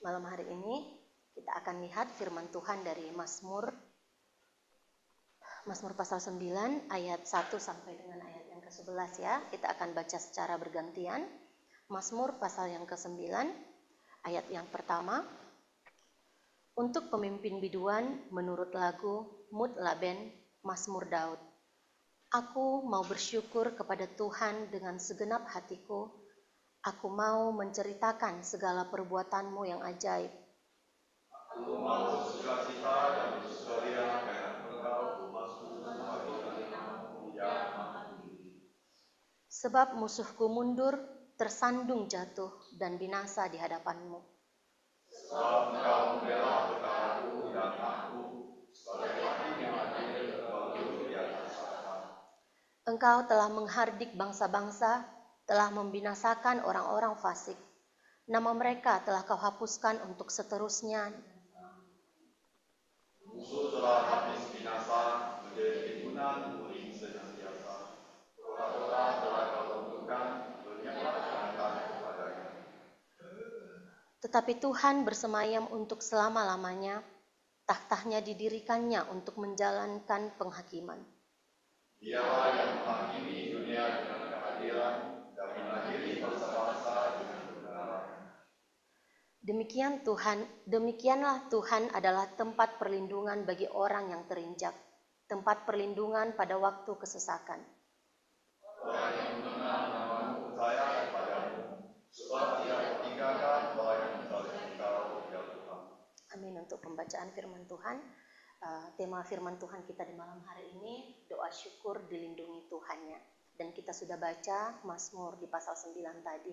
Malam hari ini kita akan lihat firman Tuhan dari Mazmur pasal 9 ayat 1 sampai dengan ayat yang ke-11 ya. Kita akan baca secara bergantian. Mazmur pasal yang ke-9 ayat yang pertama. Untuk pemimpin biduan menurut lagu Mutlaben Mazmur Daud. Aku mau bersyukur kepada Tuhan dengan segenap hatiku. Aku mau menceritakan segala perbuatanmu yang ajaib. Aku mau bersukacita dan bersukaria karena Engkau Tuhanku membagikan namamu yang maha tinggi. Sebab musuhku mundur, tersandung jatuh dan binasa di hadapanmu. Sebab Engkau membela perkaraku dan aku, sebagai hakim yang adil berlalu di atas tahta. Engkau telah menghardik bangsa-bangsa, telah membinasakan orang-orang fasik. Nama mereka telah kau hapuskan untuk seterusnya. Musuh telah habis binasa, menjadi timbunan uling senantiasa. Kota-kota telah kau tentukan, bernyata-nyata kepadanya. Tetapi Tuhan bersemayam untuk selama-lamanya, tahtanya didirikannya untuk menjalankan penghakiman. Dialah yang menghakimi dunia dengan keadilan dan mengakhiri bangsa-bangsa dengan kebenaran. Demikianlah Tuhan adalah tempat perlindungan bagi orang yang terinjak, tempat perlindungan pada waktu kesesakan. Orang yang mengenal namamu percaya kepadamu, sebab ia tinggalkan orang yang mencari Engkau, ya Tuhan. Amin. Untuk pembacaan firman Tuhan, tema firman Tuhan kita di malam hari ini, doa syukur dilindungi Tuhannya. Dan kita sudah baca Mazmur di pasal 9 tadi.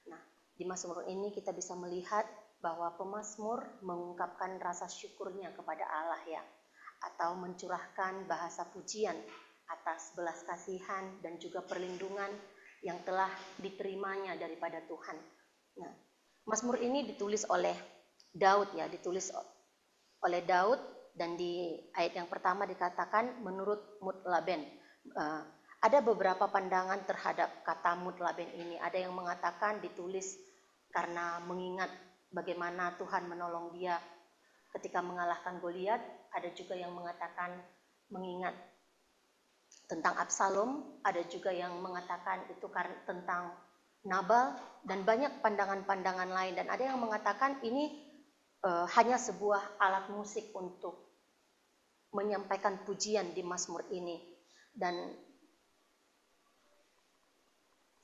Nah, di Mazmur ini kita bisa melihat bahwa pemazmur mengungkapkan rasa syukurnya kepada Allah ya, atau mencurahkan bahasa pujian atas belas kasihan dan juga perlindungan yang telah diterimanya daripada Tuhan. Nah, Mazmur ini ditulis oleh Daud ya, dan di ayat yang pertama dikatakan menurut Mutlaben. Ada beberapa pandangan terhadap kata Mutlaben ini. Ada yang mengatakan ditulis karena mengingat bagaimana Tuhan menolong dia ketika mengalahkan Goliat. Ada juga yang mengatakan mengingat tentang Absalom. Ada juga yang mengatakan itu tentang Nabal, dan banyak pandangan-pandangan lain. Dan ada yang mengatakan ini hanya sebuah alat musik untuk menyampaikan pujian di Mazmur ini. Dan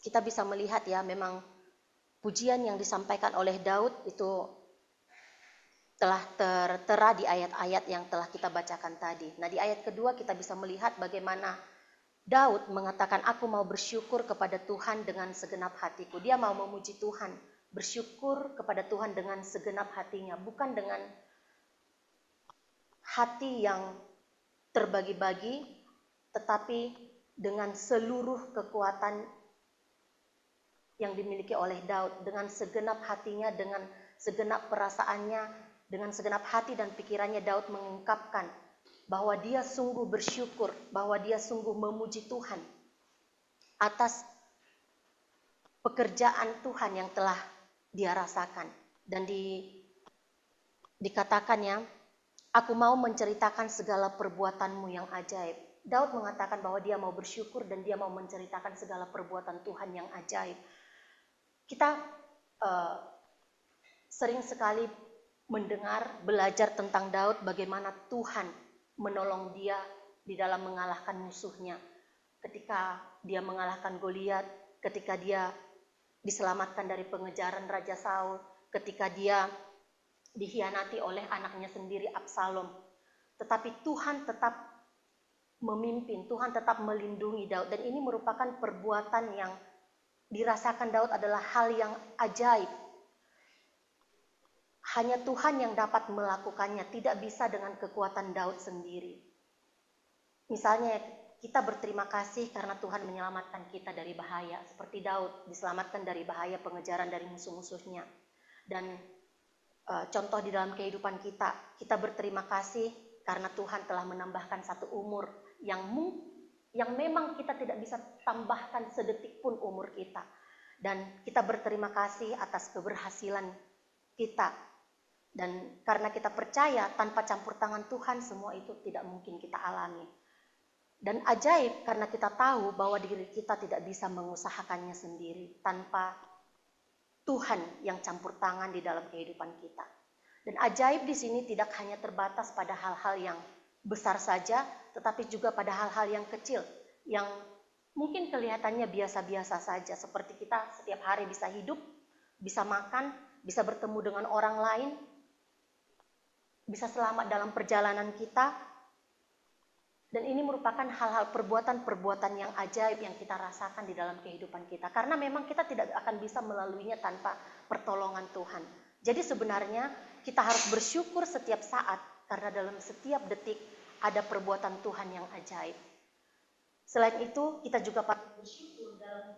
kita bisa melihat ya, memang pujian yang disampaikan oleh Daud itu telah tertera di ayat-ayat yang telah kita bacakan tadi. Nah, di ayat kedua kita bisa melihat bagaimana Daud mengatakan, aku mau bersyukur kepada Tuhan dengan segenap hatiku. Dia mau memuji Tuhan, bersyukur kepada Tuhan dengan segenap hatinya, bukan dengan hati yang terbagi-bagi, tetapi dengan seluruh kekuatan yang dimiliki oleh Daud, dengan segenap hatinya, dengan segenap perasaannya, dengan segenap hati dan pikirannya. Daud mengungkapkan bahwa dia sungguh bersyukur, bahwa dia sungguh memuji Tuhan atas pekerjaan Tuhan yang telah dia rasakan. Dan dikatakannya, aku mau menceritakan segala perbuatanmu yang ajaib. Daud mengatakan bahwa dia mau bersyukur dan dia mau menceritakan segala perbuatan Tuhan yang ajaib. Kita sering sekali mendengar, belajar tentang Daud, bagaimana Tuhan menolong dia di dalam mengalahkan musuhnya. Ketika dia mengalahkan Goliat, ketika dia diselamatkan dari pengejaran Raja Saul, ketika dia dikhianati oleh anaknya sendiri Absalom. Tetapi Tuhan tetap memimpin, Tuhan tetap melindungi Daud. Dan ini merupakan perbuatan yang dirasakan Daud adalah hal yang ajaib. Hanya Tuhan yang dapat melakukannya, tidak bisa dengan kekuatan Daud sendiri. Misalnya kita berterima kasih karena Tuhan menyelamatkan kita dari bahaya. Seperti Daud diselamatkan dari bahaya pengejaran dari musuh-musuhnya. Dan contoh di dalam kehidupan kita berterima kasih karena Tuhan telah menambahkan satu umur yang memang kita tidak bisa tambahkan sedetik pun umur kita. Dan kita berterima kasih atas keberhasilan kita Dan karena kita percaya tanpa campur tangan Tuhan semua itu tidak mungkin kita alami. Dan ajaib karena kita tahu bahwa diri kita tidak bisa mengusahakannya sendiri tanpa Tuhan yang campur tangan di dalam kehidupan kita. Dan ajaib di sini tidak hanya terbatas pada hal-hal yang besar saja, tetapi juga pada hal-hal yang kecil, yang mungkin kelihatannya biasa-biasa saja, seperti kita setiap hari bisa hidup, bisa makan, bisa bertemu dengan orang lain, bisa selamat dalam perjalanan kita. Dan ini merupakan hal-hal perbuatan-perbuatan yang ajaib yang kita rasakan di dalam kehidupan kita. Karena memang kita tidak akan bisa melaluinya tanpa pertolongan Tuhan. Jadi sebenarnya kita harus bersyukur setiap saat, karena dalam setiap detik ada perbuatan Tuhan yang ajaib. Selain itu, kita juga patut bersyukur dalam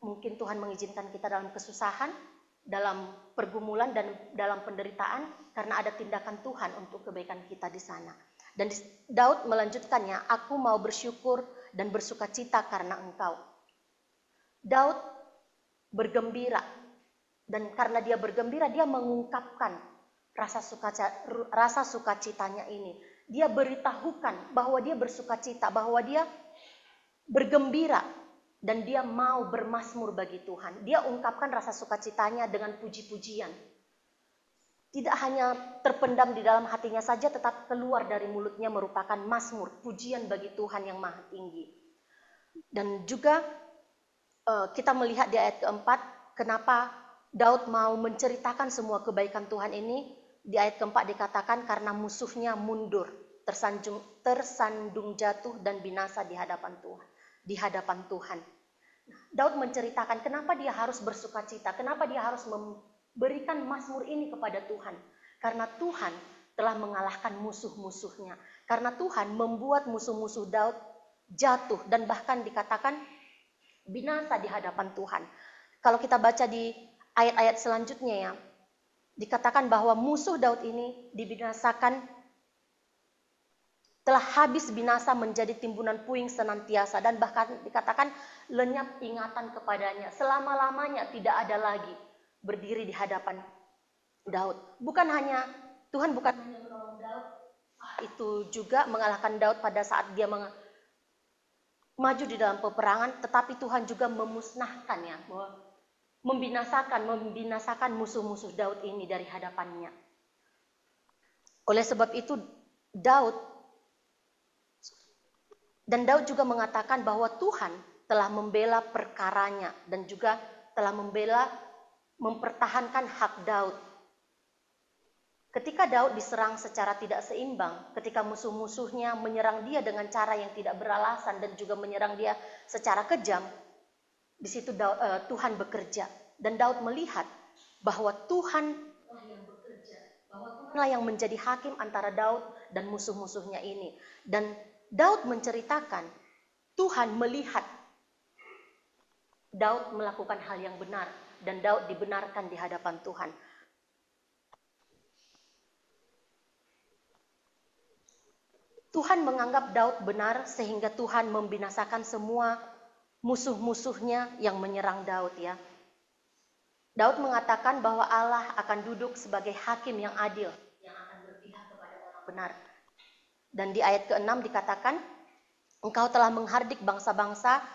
mungkin Tuhan mengizinkan kita dalam kesusahan, dalam pergumulan dan dalam penderitaan, karena ada tindakan Tuhan untuk kebaikan kita di sana. Dan Daud melanjutkannya, aku mau bersyukur dan bersuka cita karena engkau. Daud bergembira, dan karena dia bergembira, dia mengungkapkan rasa sukacitanya ini. Dia beritahukan bahwa dia bersuka cita, bahwa dia bergembira, dan dia mau bermazmur bagi Tuhan. Dia ungkapkan rasa sukacitanya dengan puji-pujian. Tidak hanya terpendam di dalam hatinya saja, tetapi keluar dari mulutnya merupakan mazmur, pujian bagi Tuhan yang maha tinggi. Dan juga kita melihat di ayat keempat, kenapa Daud mau menceritakan semua kebaikan Tuhan ini. Di ayat keempat dikatakan karena musuhnya mundur, tersandung jatuh dan binasa di hadapan Tuhan. Daud menceritakan kenapa dia harus bersukacita, kenapa dia harus berikan mazmur ini kepada Tuhan. Karena Tuhan telah mengalahkan musuh-musuhnya. Karena Tuhan membuat musuh-musuh Daud jatuh dan bahkan dikatakan binasa di hadapan Tuhan. Kalau kita baca di ayat-ayat selanjutnya ya, dikatakan bahwa musuh Daud ini dibinasakan, telah habis binasa menjadi timbunan puing senantiasa, dan bahkan dikatakan lenyap ingatan kepadanya. Selama-lamanya tidak ada lagi berdiri di hadapan Daud. Tuhan bukan hanya menolong Daud, itu juga mengalahkan Daud pada saat dia maju di dalam peperangan, tetapi Tuhan juga memusnahkannya, membinasakan musuh-musuh Daud ini dari hadapannya. Oleh sebab itu Daud juga mengatakan bahwa Tuhan telah membela perkaranya dan juga telah mempertahankan hak Daud. Ketika Daud diserang secara tidak seimbang, ketika musuh-musuhnya menyerang dia dengan cara yang tidak beralasan dan juga menyerang dia secara kejam, di situ Tuhan bekerja. Dan Daud melihat bahwa Tuhan yang bekerja, bahwa Tuhanlah yang menjadi hakim antara Daud dan musuh-musuhnya ini. Dan Daud menceritakan Tuhan melihat Daud melakukan hal yang benar, dan Daud dibenarkan di hadapan Tuhan. Tuhan menganggap Daud benar sehingga Tuhan membinasakan semua musuh-musuhnya yang menyerang Daud ya. Daud mengatakan bahwa Allah akan duduk sebagai hakim yang adil, yang akan berpihak kepada orang benar. Dan di ayat ke-6 dikatakan, engkau telah menghardik bangsa-bangsa,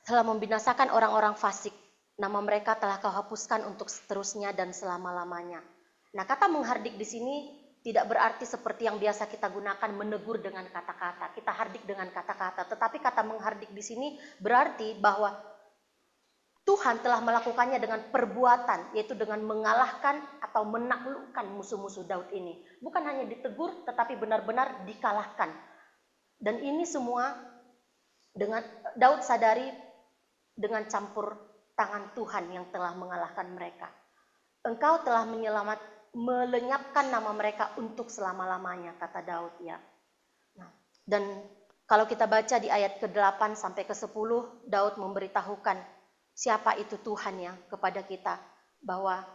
telah membinasakan orang-orang fasik. Nama mereka telah kau hapuskan untuk seterusnya dan selama-lamanya. Nah, kata menghardik di sini tidak berarti seperti yang biasa kita gunakan menegur dengan kata-kata. Kita hardik dengan kata-kata, tetapi kata menghardik di sini berarti bahwa Tuhan telah melakukannya dengan perbuatan, yaitu dengan mengalahkan atau menaklukkan musuh-musuh Daud ini. Bukan hanya ditegur, tetapi benar-benar dikalahkan. Dan ini semua dengan Daud sadari dengan campur tangan Tuhan yang telah mengalahkan mereka. Engkau telah melenyapkan nama mereka untuk selama-lamanya, kata Daud ya. Nah, dan kalau kita baca di ayat ke-8 sampai ke-10, Daud memberitahukan siapa itu Tuhan ya kepada kita, bahwa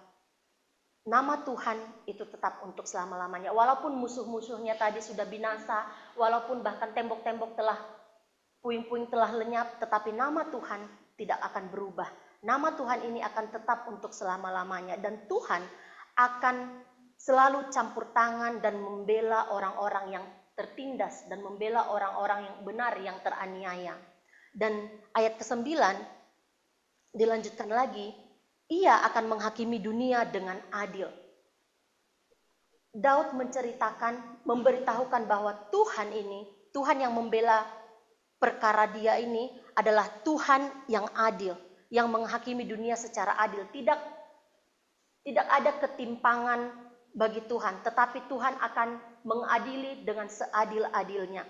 nama Tuhan itu tetap untuk selama-lamanya. Walaupun musuh-musuhnya tadi sudah binasa, walaupun bahkan tembok-tembok puing-puing telah lenyap, tetapi nama Tuhan tidak akan berubah. Nama Tuhan ini akan tetap untuk selama-lamanya, dan Tuhan akan selalu campur tangan dan membela orang-orang yang tertindas dan membela orang-orang yang benar yang teraniaya. Dan ayat ke-9 dilanjutkan lagi, ia akan menghakimi dunia dengan adil. Daud memberitahukan bahwa Tuhan ini, Tuhan yang membela perkara dia ini adalah Tuhan yang adil, yang menghakimi dunia secara adil. Tidak ada ketimpangan bagi Tuhan, tetapi Tuhan akan mengadili dengan seadil-adilnya.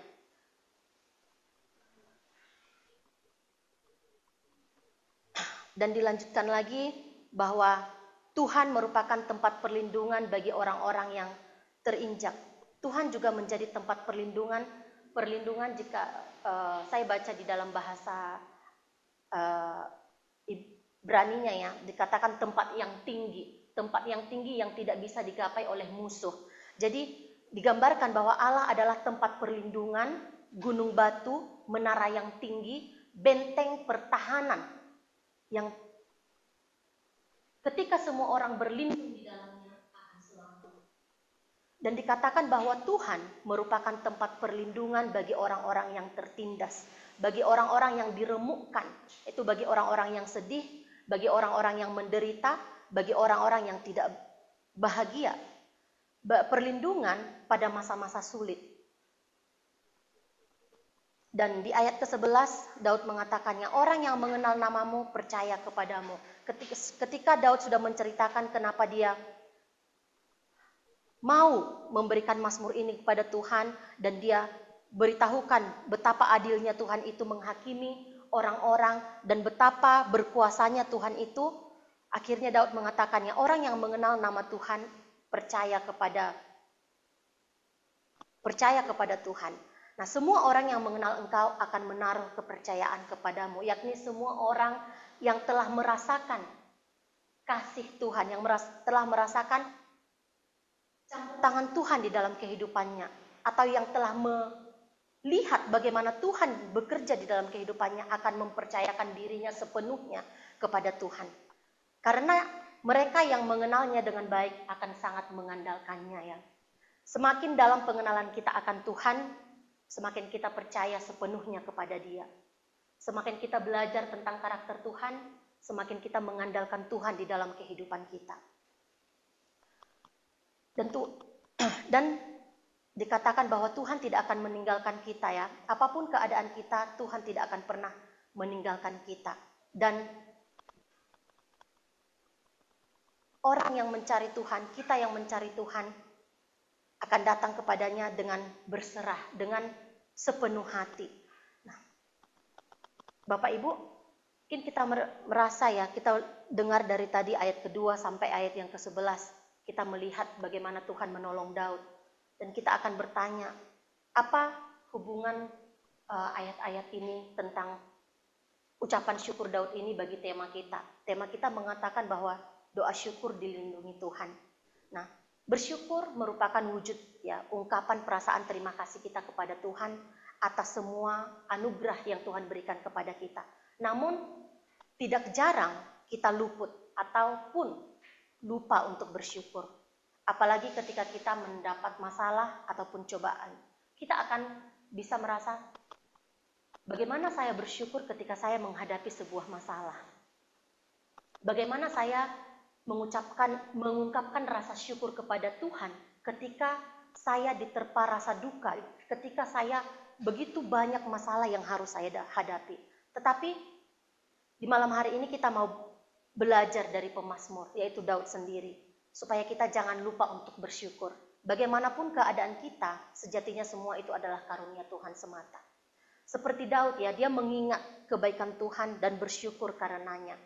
Dan dilanjutkan lagi bahwa Tuhan merupakan tempat perlindungan bagi orang-orang yang terinjak. Tuhan juga menjadi tempat perlindungan jika saya baca di dalam bahasa Ibraninya ya, dikatakan tempat yang tinggi yang tidak bisa digapai oleh musuh. Jadi digambarkan bahwa Allah adalah tempat perlindungan, gunung batu, menara yang tinggi, benteng pertahanan yang ketika semua orang berlindung di dalamnya akan selamat. Dan dikatakan bahwa Tuhan merupakan tempat perlindungan bagi orang-orang yang tertindas, bagi orang-orang yang diremukkan, itu bagi orang-orang yang sedih, bagi orang-orang yang menderita, bagi orang-orang yang tidak bahagia. Perlindungan pada masa-masa sulit. Dan di ayat ke-11 Daud mengatakannya, orang yang mengenal namamu percaya kepadamu. Ketika Daud sudah menceritakan kenapa dia mau memberikan mazmur ini kepada Tuhan, dan dia beritahukan betapa adilnya Tuhan itu menghakimi orang-orang dan betapa berkuasanya Tuhan itu, akhirnya Daud mengatakannya, orang yang mengenal nama Tuhan percaya kepada Tuhan. Nah, semua orang yang mengenal engkau akan menaruh kepercayaan kepadamu, yakni semua orang yang telah merasakan kasih Tuhan, yang telah merasakan campur tangan Tuhan di dalam kehidupannya, atau yang telah melihat bagaimana Tuhan bekerja di dalam kehidupannya akan mempercayakan dirinya sepenuhnya kepada Tuhan. Karena mereka yang mengenalnya dengan baik akan sangat mengandalkannya ya. Semakin dalam pengenalan kita akan Tuhan, semakin kita percaya sepenuhnya kepada Dia. Semakin kita belajar tentang karakter Tuhan, semakin kita mengandalkan Tuhan di dalam kehidupan kita. Dan dikatakan bahwa Tuhan tidak akan meninggalkan kita ya. Apapun keadaan kita, Tuhan tidak akan pernah meninggalkan kita. Dan orang yang mencari Tuhan, kita yang mencari Tuhan, akan datang kepadanya dengan berserah, dengan sepenuh hati. Nah, Bapak Ibu, mungkin kita merasa ya, kita dengar dari tadi ayat kedua sampai ayat yang ke-11, kita melihat bagaimana Tuhan menolong Daud. Dan kita akan bertanya, apa hubungan ayat-ayat ini tentang ucapan syukur Daud ini bagi tema kita? Tema kita mengatakan bahwa doa syukur dilindungi Tuhan. Nah, bersyukur merupakan wujud ya, ungkapan perasaan terima kasih kita kepada Tuhan atas semua anugerah yang Tuhan berikan kepada kita. Namun tidak jarang kita luput ataupun lupa untuk bersyukur. Apalagi ketika kita mendapat masalah ataupun cobaan. Kita akan bisa merasa, bagaimana saya bersyukur ketika saya menghadapi sebuah masalah? Bagaimana saya mengungkapkan rasa syukur kepada Tuhan ketika saya diterpa rasa duka, ketika saya begitu banyak masalah yang harus saya hadapi. Tetapi di malam hari ini kita mau belajar dari pemazmur, yaitu Daud sendiri, supaya kita jangan lupa untuk bersyukur. Bagaimanapun keadaan kita, sejatinya semua itu adalah karunia Tuhan semata. Seperti Daud ya, dia mengingat kebaikan Tuhan dan bersyukur karenanya.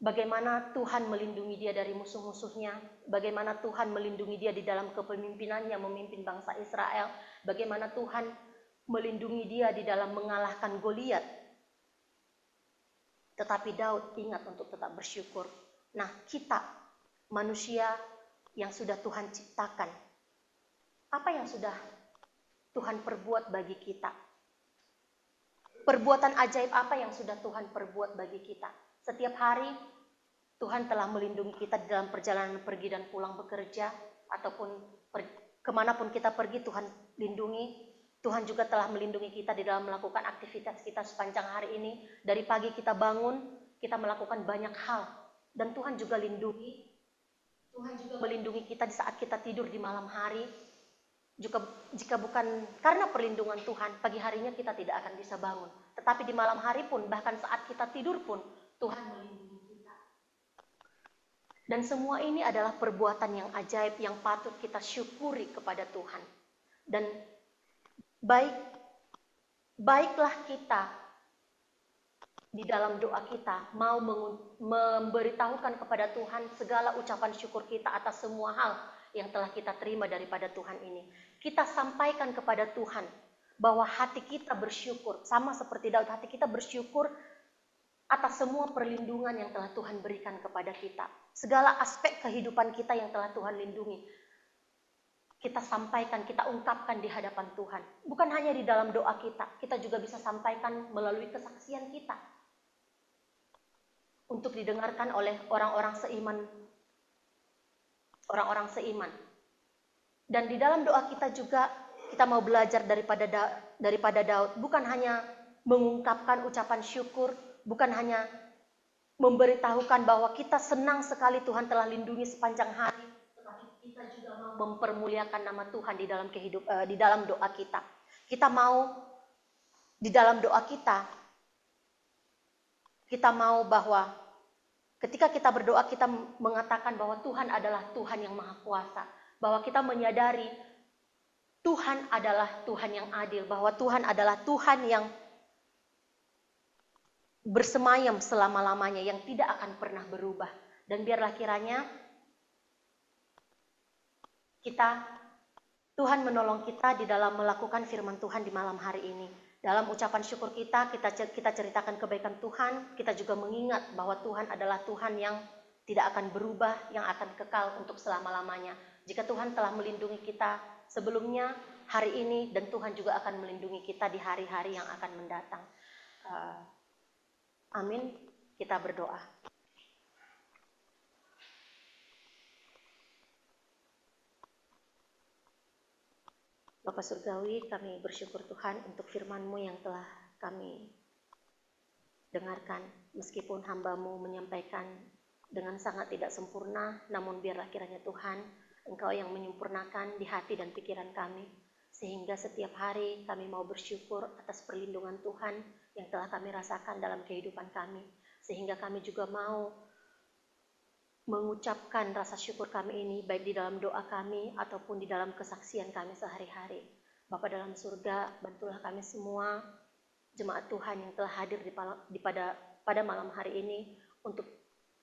Bagaimana Tuhan melindungi dia dari musuh-musuhnya, bagaimana Tuhan melindungi dia di dalam kepemimpinannya memimpin bangsa Israel, bagaimana Tuhan melindungi dia di dalam mengalahkan Goliat. Tetapi Daud ingat untuk tetap bersyukur. Nah, kita manusia yang sudah Tuhan ciptakan, apa yang sudah Tuhan perbuat bagi kita? Perbuatan ajaib apa yang sudah Tuhan perbuat bagi kita? Setiap hari Tuhan telah melindungi kita di dalam perjalanan pergi dan pulang bekerja, ataupun kemanapun kita pergi Tuhan lindungi. Tuhan juga telah melindungi kita di dalam melakukan aktivitas kita sepanjang hari ini. Dari pagi kita bangun, kita melakukan banyak hal. Dan Tuhan juga lindungi. Tuhan juga melindungi kita di saat kita tidur di malam hari. Jika bukan karena perlindungan Tuhan, pagi harinya kita tidak akan bisa bangun. Tetapi di malam hari pun, bahkan saat kita tidur pun, Tuhan melindungi kita. Dan semua ini adalah perbuatan yang ajaib yang patut kita syukuri kepada Tuhan. Dan baiklah kita di dalam doa kita mau memberitahukan kepada Tuhan segala ucapan syukur kita atas semua hal yang telah kita terima daripada Tuhan ini. Kita sampaikan kepada Tuhan bahwa hati kita bersyukur, sama seperti Daud, hati kita bersyukur atas semua perlindungan yang telah Tuhan berikan kepada kita. Segala aspek kehidupan kita yang telah Tuhan lindungi, kita sampaikan, kita ungkapkan di hadapan Tuhan. Bukan hanya di dalam doa kita juga bisa sampaikan melalui kesaksian kita. Untuk didengarkan oleh orang-orang seiman. Dan di dalam doa kita juga, kita mau belajar daripada Daud. Bukan hanya mengungkapkan ucapan syukur, bukan hanya memberitahukan bahwa kita senang sekali Tuhan telah lindungi sepanjang hari, tetapi kita juga mau mempermuliakan nama Tuhan di dalam doa kita. Kita mau di dalam doa kita mau bahwa ketika kita berdoa kita mengatakan bahwa Tuhan adalah Tuhan yang Maha Kuasa, bahwa kita menyadari Tuhan adalah Tuhan yang adil, bahwa Tuhan adalah Tuhan yang bersemayam selama-lamanya, yang tidak akan pernah berubah. Dan biarlah kiranya Tuhan menolong kita di dalam melakukan firman Tuhan di malam hari ini. Dalam ucapan syukur kita ceritakan kebaikan Tuhan, kita juga mengingat bahwa Tuhan adalah Tuhan yang tidak akan berubah, yang akan kekal untuk selama-lamanya. Jika Tuhan telah melindungi kita sebelumnya, hari ini, dan Tuhan juga akan melindungi kita di hari-hari yang akan mendatang. Amin. Kita berdoa. Bapa Surgawi, kami bersyukur Tuhan untuk firman-Mu yang telah kami dengarkan. Meskipun hamba-Mu menyampaikan dengan sangat tidak sempurna, namun biarlah kiranya Tuhan, Engkau yang menyempurnakan di hati dan pikiran kami. Sehingga setiap hari kami mau bersyukur atas perlindungan Tuhan yang telah kami rasakan dalam kehidupan kami. Sehingga kami juga mau mengucapkan rasa syukur kami ini baik di dalam doa kami ataupun di dalam kesaksian kami sehari-hari. Bapa dalam surga, bantulah kami semua jemaat Tuhan yang telah hadir pada malam hari ini untuk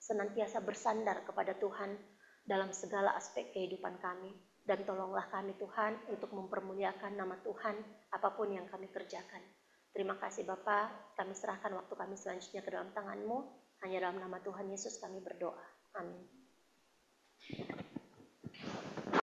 senantiasa bersandar kepada Tuhan dalam segala aspek kehidupan kami. Dan tolonglah kami Tuhan untuk mempermuliakan nama Tuhan apapun yang kami kerjakan. Terima kasih Bapa, kami serahkan waktu kami selanjutnya ke dalam tangan-Mu. Hanya dalam nama Tuhan Yesus kami berdoa. Amin.